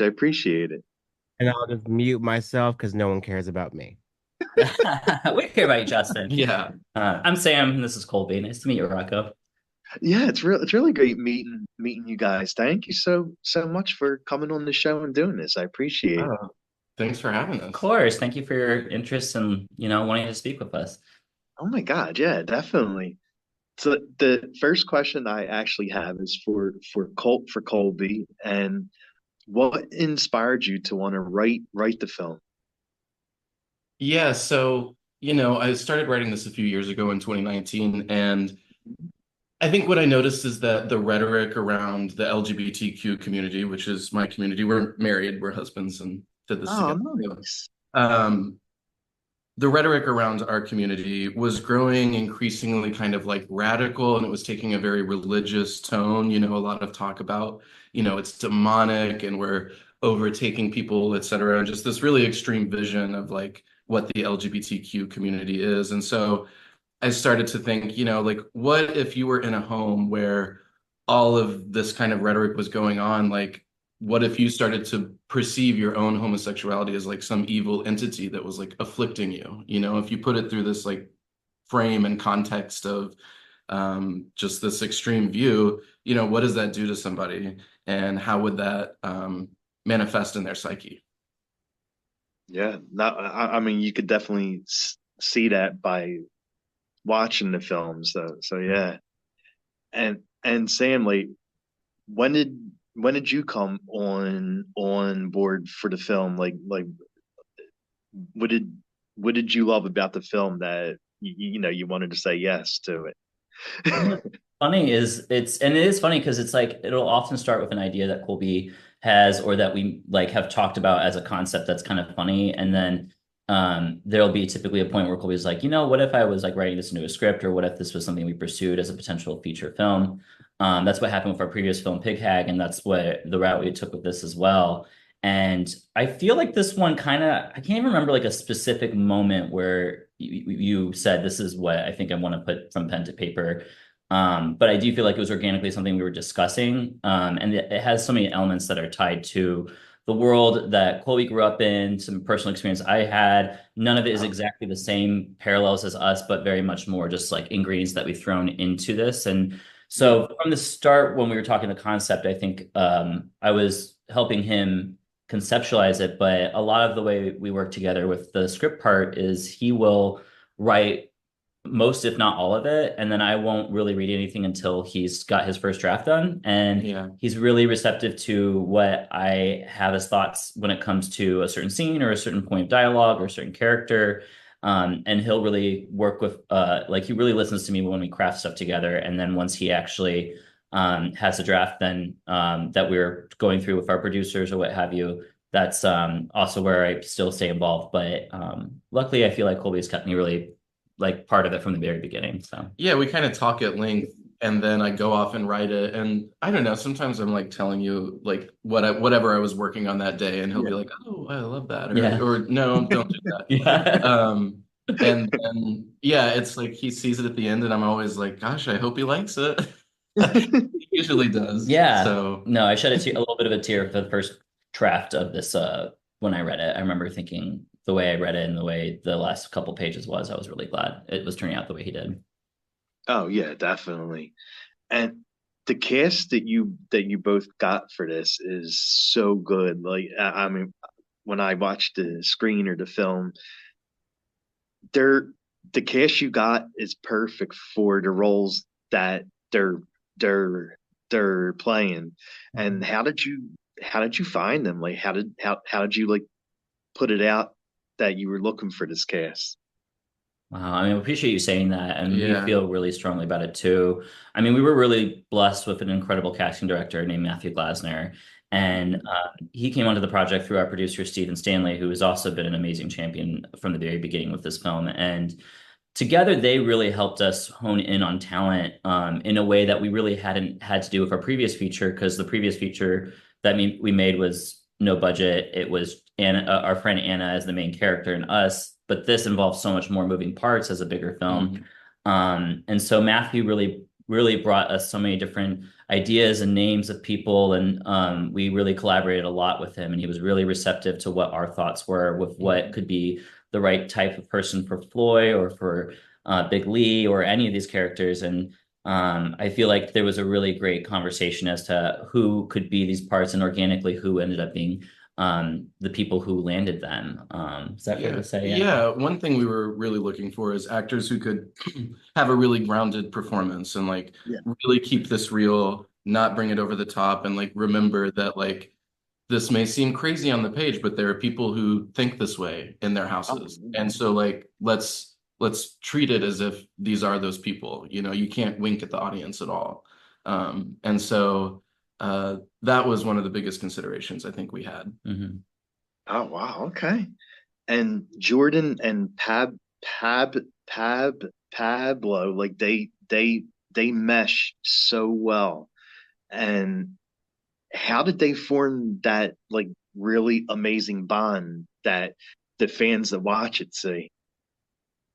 I appreciate it. And I'll just mute myself because no one cares about me. We care about you, Justin. Yeah. I'm Sam, and this is Colby. Nice to meet you, Rocco. Yeah, it's really great meeting you guys. Thank you so much for coming on the show and doing this. I appreciate it. Oh, thanks for having Of us. course, thank you for your interest and wanting to speak with us. Oh my God, yeah, definitely. So the first question I actually have is for Colby, and what inspired you to want to write the film? Yeah, so, I started writing this a few years ago in 2019, and I think what I noticed is that the rhetoric around the LGBTQ community, which is my community, we're married, we're husbands, and did this Oh, together. So, nice. Um, the rhetoric around our community was growing increasingly kind of like radical, and it was taking a very religious tone. A lot of talk about, it's demonic and we're overtaking people, et cetera, and just this really extreme vision of like what the LGBTQ community is. And so I started to think, like, what if you were in a home where all of this kind of rhetoric was going on? Like, what if you started to perceive your own homosexuality as like some evil entity that was like afflicting you? If you put it through this like frame and context of just this extreme view, what does that do to somebody? And how would that manifest in their psyche? Yeah, not, I mean, you could definitely see that by watching the film. So yeah, and Sam, like, when did when did you come on board for the film? Like, what did what did you love about the film that you wanted to say yes to What's it? funny is and it is funny because it's like it'll often start with an idea that Colby has or that we like have talked about as a concept that's kind of funny, and then there'll be typically a point where Colby's like, what if I was like writing this into a script, or what if this was something we pursued as a potential feature film? That's what happened with our previous film, Pig Hag, and that's what the route we took with this as well. And I feel like this one kind of, I can't even remember like a specific moment where you said, this is what I think I want to put from pen to paper. But I do feel like it was organically something we were discussing. And it has so many elements that are tied to the world that Chloe grew up in, some personal experience I had. None of it is Oh, exactly the same parallels as us, but very much more just like ingredients that we've thrown into this. And yeah. so from the start, when we were talking the concept, I think I was helping him conceptualize it. But a lot of the way we work together with the script part is he will write most, if not all of it. And then I won't really read anything until he's got his first draft done. And Yeah. he's really receptive to what I have as thoughts when it comes to a certain scene or a certain point of dialogue or a certain character. And he'll really work with, like, he really listens to me when we craft stuff together. And then once he actually has a draft, then that we're going through with our producers or what have you, that's also where I still stay involved. But luckily, I feel like Colby's kept me really like part of it from the very beginning. So Yeah, we kind of talk at length and then I go off and write it. And I don't know, sometimes I'm like telling you like whatever I was working on that day, and he'll be Yeah. like, "Oh, I love that," or yeah, no, don't do that. yeah, And then yeah, it's like he sees it at the end and I'm always like, "Gosh, I hope he likes it." He usually does. yeah. So No, I shed a little bit of a tear for the first draft of this. When I read it, I remember thinking the way I read it and the way the last couple pages was, I was really glad it was turning out the way he did. Oh yeah, definitely. And the cast that you both got for this is so good. Like, I mean, when I watched the screen or the film, they're the cast you got is perfect for the roles that they're they're they're playing. And how did you find them? Like, how did you like put it out that you were looking for this cast? Wow, I mean, I appreciate you saying that, and we yeah. feel really strongly about it too. I mean, we were really blessed with an incredible casting director named Matthew Glasner, and he came onto the project through our producer Stephen Stanley, who has also been an amazing champion from the very beginning with this film. And together, they really helped us hone in on talent in a way that we really hadn't had to do with our previous feature, because the previous feature that we made was no budget. It was Anna, our friend Anna as the main character, and us. But this involves so much more moving parts as a bigger film. Mhm. And so Matthew really really brought us so many different ideas and names of people, and we really collaborated a lot with him, and he was really receptive to what our thoughts were with what could be the right type of person for Floy or for Big Lee or any of these characters. And I feel like there was a really great conversation as to who could be these parts, and organically who ended up being the people who landed them. Is that fair to say? Yeah, one thing we were really looking for is actors who could have a really grounded performance and like Yeah. really keep this real, not bring it over the top, and like remember that like this may seem crazy on the page, but there are people who think this way in their houses. And so like let's treat it as if these are those people. You know, you can't wink at the audience at all. And so that was one of the biggest considerations I think we had. Mm-hmm. Oh wow, okay. And Jordan and Pablo, like they mesh so well. And how did they form that like really amazing bond that the fans that watch it see?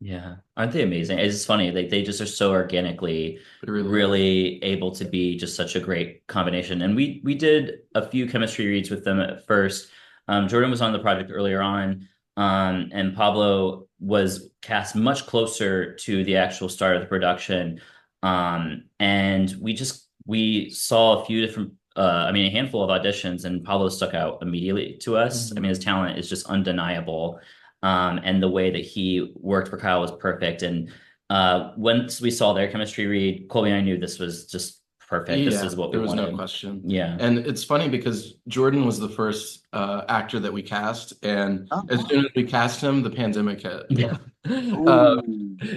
Yeah, aren't they amazing? It's funny, they just are so organically Really, really able to be just such a great combination. And we did a few chemistry reads with them at first. Jordan was on the project earlier on, and Pablo was cast much closer to the actual start of the production. And we saw a few different, I mean, a handful of auditions, and Pablo stuck out immediately to us. I mean, his talent is just undeniable. And the way that he worked for Kyle was perfect. And once we saw their chemistry read, Colby and I knew this was just perfect. This is what we there was wanted. no question. Yeah. And it's funny because Jordan was the first actor that we cast, and as soon as we cast him, the pandemic hit. Yeah.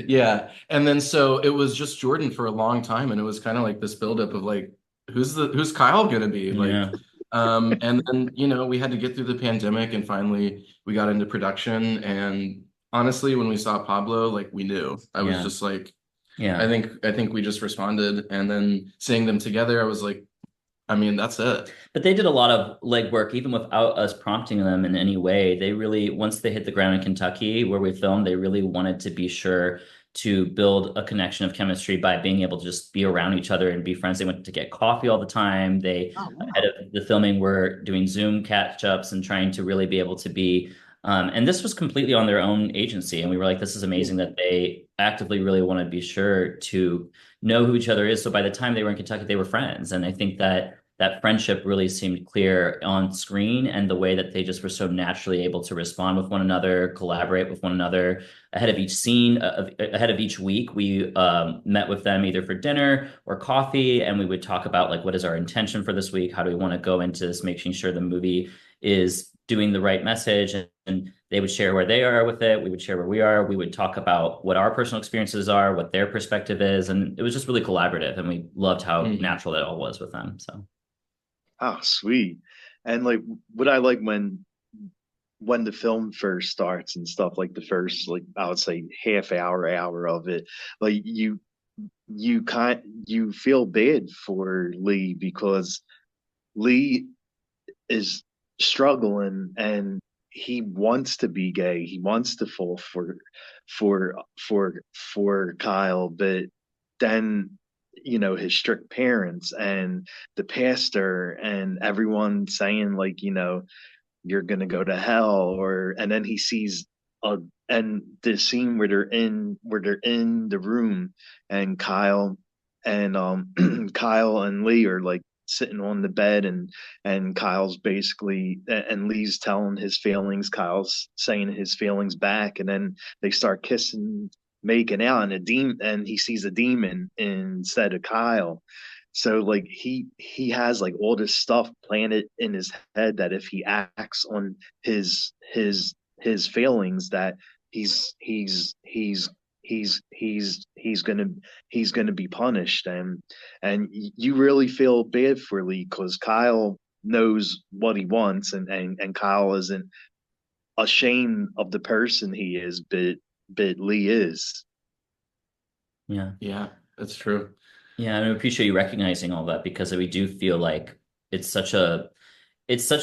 Yeah. And then so it was just Jordan for a long time, and it was kind of like this buildup of like, who's Kyle gonna be? Like, Yeah. and then, you know, we had to get through the pandemic, and finally we got into production. And honestly, when we saw Pablo, like we knew. I was Yeah. just like, Yeah. I think we just responded, and then seeing them together, I was like, I mean, that's it. But they did a lot of legwork, even without us prompting them in any way. They really, once they hit the ground in Kentucky, where we filmed, they really wanted to be sure to build a connection of chemistry by being able to just be around each other and be friends. They went to get coffee all the time. They, ahead of the filming, were doing Zoom catch-ups and trying to really be able to be. And this was completely on their own agency. And we were like, this is amazing that they actively really want to be sure to know who each other is. So by the time they were in Kentucky, they were friends. And I think that that friendship really seemed clear on screen, and the way that they just were so naturally able to respond with one another, collaborate with one another ahead of each scene, ahead of each week. We met with them either for dinner or coffee, and we would talk about like, what is our intention for this week? How do we want to go into this, making sure the movie is doing the right message? And they would share where they are with it. We would share where we are. We would talk about what our personal experiences are, what their perspective is. And it was just really collaborative. And we loved how natural that all was with them. So. Oh, sweet. And like what I like when the film first starts and stuff, like the first, like I would say hour of it, like you feel bad for Lee, because Lee is struggling and he wants to be gay. He wants to fall for Kyle, but then his strict parents and the pastor and everyone saying like, you're gonna go to hell, and then he sees and the scene where they're in the room, and Kyle and Lee are like sitting on the bed, and Kyle's basically, and Lee's telling his feelings, Kyle's saying his feelings back, and then they start kissing, making out, and he sees a demon instead of Kyle. So like he has like all this stuff planted in his head that if he acts on his feelings, that he's he's he's he's gonna be punished. And you really feel bad for Lee, because Kyle knows what he wants, and Kyle isn't ashamed of the person he is, but Lee is. Yeah, that's true. Yeah, and I appreciate you recognizing all that, because we do feel like it's such a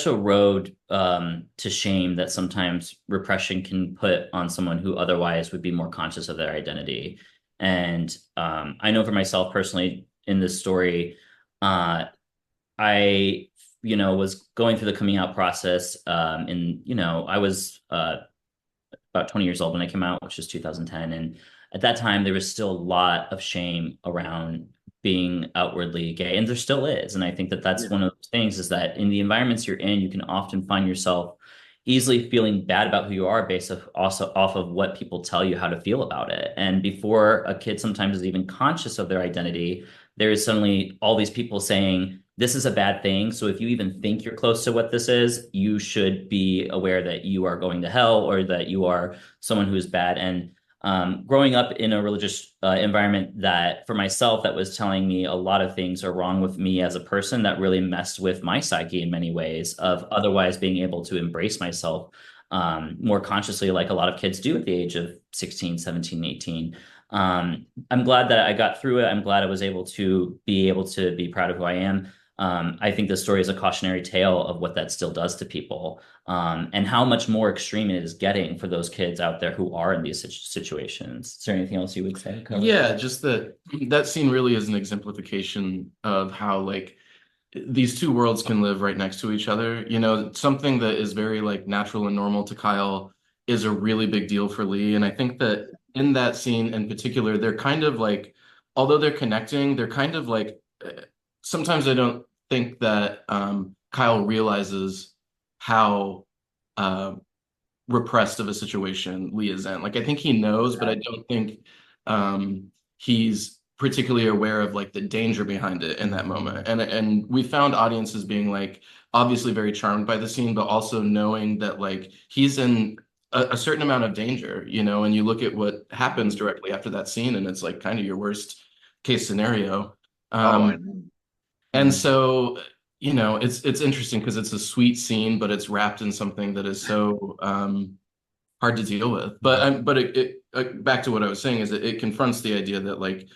road to shame that sometimes repression can put on someone who otherwise would be more conscious of their identity. And I know for myself personally in this story, I, was going through the coming out process. And, I was about 20 years old when I came out, which is 2010. And at that time, there was still a lot of shame around being outwardly gay, and there still is. And I think that that's one of those things, is that in the environments you're in, you can often find yourself easily feeling bad about who you are based also off of what people tell you how to feel about it. And before a kid sometimes is even conscious of their identity, there is suddenly all these people saying, this is a bad thing. So if you even think you're close to what this is, you should be aware that you are going to hell, or that you are someone who is bad. And growing up in a religious environment that, for myself, that was telling me a lot of things are wrong with me as a person, that really messed with my psyche in many ways, of otherwise being able to embrace myself more consciously, like a lot of kids do at the age of 16, 17, 18. I'm glad that I got through it. I'm glad I was able to be proud of who I am. I think this story is a cautionary tale of what that still does to people, and how much more extreme it is getting for those kids out there who are in these situations. Is there anything else you would say, Colby? Yeah, just that scene really is an exemplification of how like these two worlds can live right next to each other. Something that is very like natural and normal to Kyle is a really big deal for Lee. And I think that in that scene in particular, they're kind of like, although they're connecting, they're kind of like, sometimes I don't think that Kyle realizes how repressed of a situation Lee is in. Like, I think he knows, but I don't think he's particularly aware of like the danger behind it in that moment. And we found audiences being like obviously very charmed by the scene, but also knowing that like he's in a certain amount of danger, and you look at what happens directly after that scene, and it's like kind of your worst case scenario. And so, it's interesting because it's a sweet scene, but it's wrapped in something that is so hard to deal with. But it back to what I was saying, is that it confronts the idea that like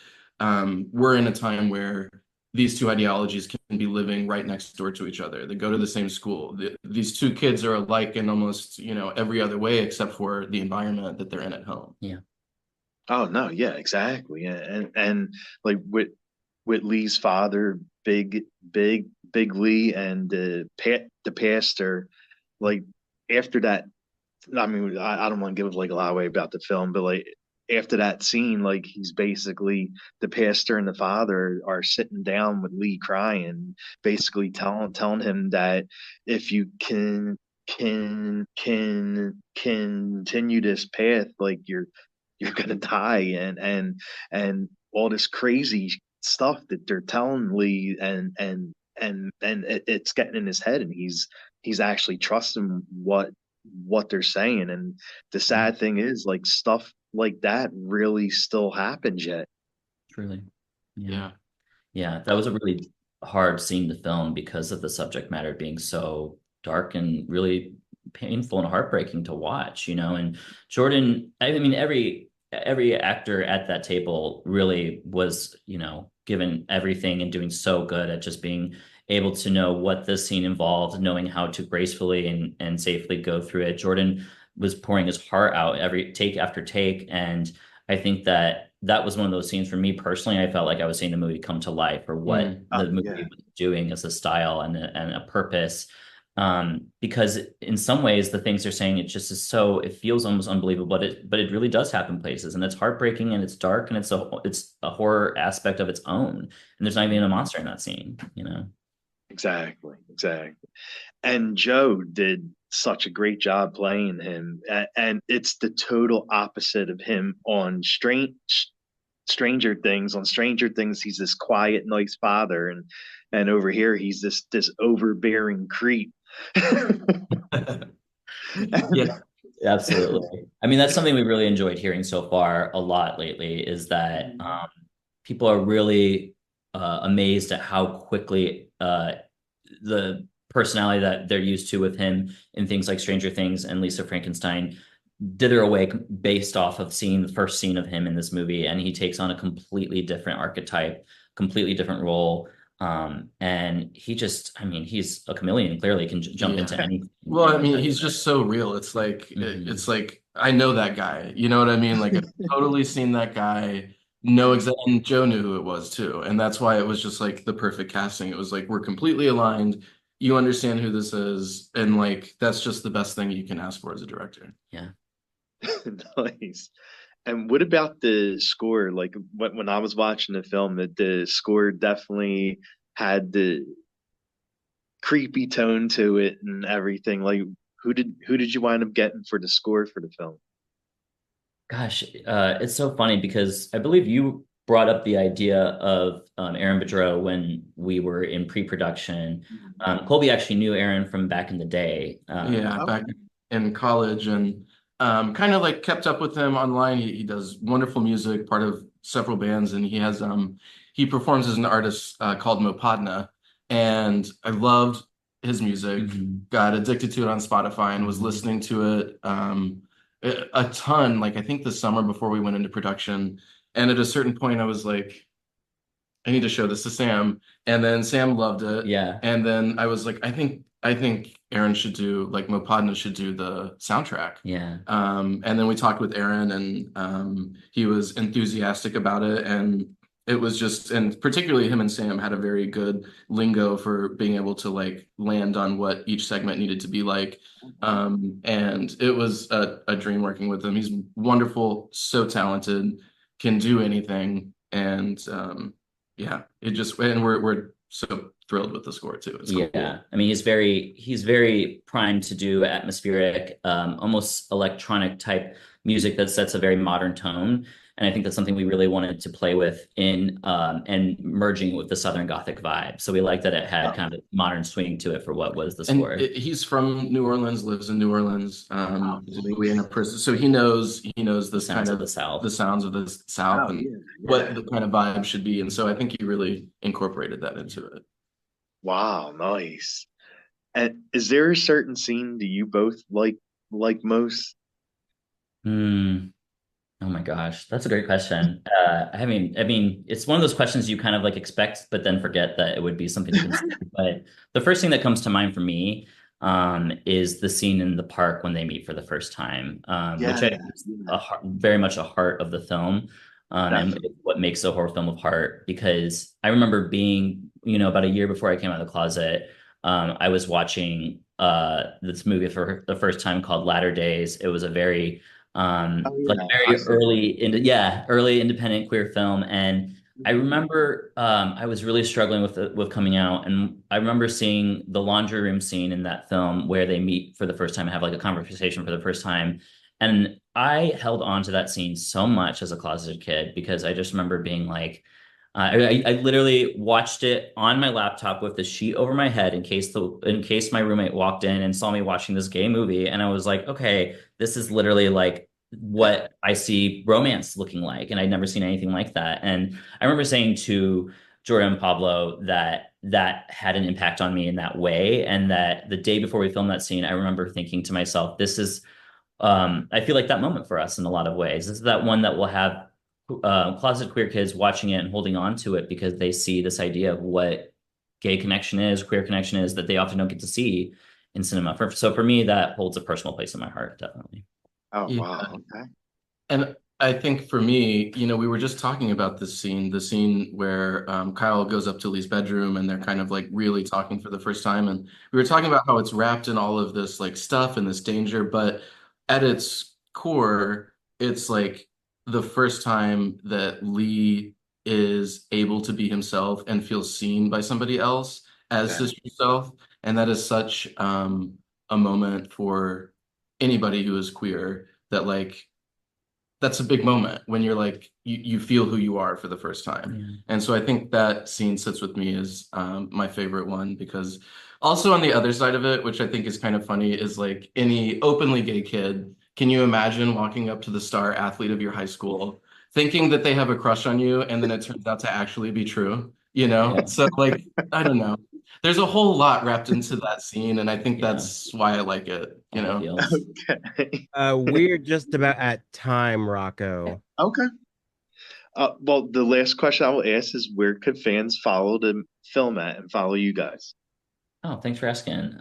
we're in a time where these two ideologies can be living right next door to each other. They go to the same school. These two kids are alike in almost, every other way except for the environment that they're in at home. Yeah. Oh no, yeah, exactly. And like with Lee's father, big Lee, and the pastor, like after that, I mean, I don't want to give like a lot away about the film, but like after that scene, like he's basically, the pastor and the father are sitting down with Lee crying, basically telling him that if you can continue this path, like you're gonna die, and all this crazy stuff that they're telling Lee, and it's getting in his head, and he's actually trusting what they're saying. And the sad thing is, like, stuff like that really still happens yet. Truly. Yeah. That was a really hard scene to film because of the subject matter being so dark and really painful and heartbreaking to watch, and Jordan, I mean, every actor at that table really was, given everything and doing so good at just being able to know what this scene involved, knowing how to gracefully and safely go through it. Jordan was pouring his heart out every take after take. And I think that was one of those scenes for me personally. I felt like I was seeing the movie come to life, or what the movie was doing as a style and a purpose. Because in some ways the things they're saying, it just is so, it feels almost unbelievable, but it really does happen places, and it's heartbreaking and it's dark, and it's a horror aspect of its own. And there's not even a monster in that scene, Exactly. And Joe did such a great job playing him, and it's the total opposite of him on Stranger Things. On Stranger Things, he's this quiet, nice father, and over here he's this overbearing creep. Yeah, absolutely. I mean, that's something we really enjoyed hearing so far a lot lately, is that people are really amazed at how quickly the personality that they're used to with him in things like Stranger Things and Lisa Frankenstein dither away based off of seeing the first scene of him in this movie, and he takes on a completely different archetype, completely different role. And he's a chameleon, clearly can jump into anything. Well, I mean, he's just so real. It's like, it's like, I know that guy, you know what I mean? Like, I've totally seen that guy know exactly, and Joe knew who it was too. And that's why it was just like the perfect casting. It was like, we're completely aligned. You understand who this is. And like, that's just the best thing you can ask for as a director. Yeah. Nice. And what about the score? Like when I was watching the film, the score definitely had the creepy tone to it and everything. Like who did you wind up getting for the score for the film? Gosh, it's so funny because I believe you brought up the idea of Aaron Boudreau when we were in pre-production. Colby actually knew Aaron from back in the day. Yeah, Okay. back in college, and kind of like kept up with him online. He does wonderful music, part of several bands, and he performs as an artist called Mopodna. And I loved his music, Mhm. got addicted to it on Spotify and was listening to it a ton, like I think the summer before we went into production. And at a certain point, I was like, I need to show this to Sam. And then Sam loved it. Yeah, And then I was like, I think Aaron should do like Mopodna should do the soundtrack. yeah. And then we talked with Aaron and he was enthusiastic about it. And it was just, and particularly him and Sam had a very good lingo for being able to like land on what each segment needed to be like. And it was a dream working with him. He's wonderful, so talented, can do anything. And yeah, it just, and we're so thrilled with the score too. It's so cool. Yeah, I mean he's very primed to do atmospheric, almost electronic type music that sets a very modern tone, and I think that's something we really wanted to play with in and merging with the Southern Gothic vibe. So we like that it had kind of modern swing to it for what was the And score. he's from New Orleans, lives in New Orleans. Oh, He's in Louisiana prison, so he knows The this kind sounds of of the the South. sounds of the South oh and yeah, yeah. what the kind of vibe should be. And so I think he really incorporated that into it. Wow, nice. And is there a certain scene do you both like most? Hmm. Oh my gosh, that's a great question. I mean, it's one of those questions you kind of like expect, but then forget that it would be something to consider. But the first thing that comes to mind for me, is the scene in the park when they meet for the first time, which Yeah, I think is yeah, very much a heart of the film, and definitely. what makes a horror film of heart. Because I remember being, about a year before I came out of the closet, I was watching this movie for the first time called Latter Days. It was a very Oh like yeah, I very saw that. early independent queer film. And I remember I was really struggling with coming out, and I remember seeing the laundry room scene in that film where they meet for the first time and have like a conversation for the first time. And I held on to that scene so much as a closeted kid because I just remember being like, I literally watched it on my laptop with the sheet over my head in case my roommate walked in and saw me watching this gay movie, and I was like, okay, this is literally like what I see romance looking like, and I'd never seen anything like that. And I remember saying to Jordan and Pablo that that had an impact on me in that way, and that the day before we filmed that scene, I remember thinking to myself, this is I feel like that moment for us in a lot of ways. This is that one that will have closet queer kids watching it and holding on to it because they see this idea of what gay connection is, queer connection is, that they often don't get to see in cinema. So for me, that holds a personal place in my heart, definitely. Oh Yeah. wow, okay. And I think for me, we were just talking about this scene, the scene where Kyle goes up to Lee's bedroom and they're kind of like really talking for the first time. And we were talking about how it's wrapped in all of this like stuff and this danger, but at its core, it's like the first time that Lee is able to be himself and feel seen by somebody else as Yeah. his true self. And that is such a moment for anybody who is queer that like that's a big moment when you're like you feel who you are for the first time. Yeah. And so I think that scene sits with me as my favorite one because also on the other side of it, which I think is kind of funny, is like any openly gay kid, can you imagine walking up to the star athlete of your high school thinking that they have a crush on you and then it turns out to actually be true, you know? Yeah. So like, I don't know. There's a whole lot wrapped into that scene, and I think Yeah. that's why I like it, you All the know? feels. Okay. We're just about at time, Rocco. Okay. Well, the last question I will ask is where could fans follow the film at and follow you guys? Oh, thanks for asking.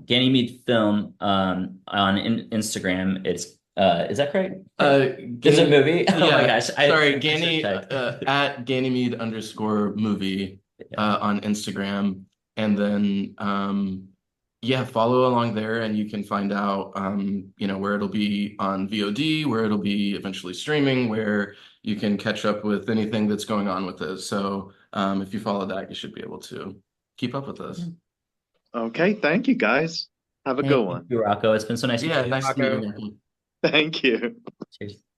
Ganymede Film on Instagram. It's Is that correct? Is Gany- it movie? Oh my yeah, gosh. sorry, I should Gany check. at Ganymede_movie on Instagram. And then yeah, follow along there and you can find out you know, where it'll be on VOD, where it'll be eventually streaming, where you can catch up with anything that's going on with this. So if you follow that, you should be able to keep up with us. Okay, thank you guys. Have a good Thank one. you, Rocco. It's been so nice Yeah, meeting you, nice to meet you, Rocco. Michael. Thank you. Cheers.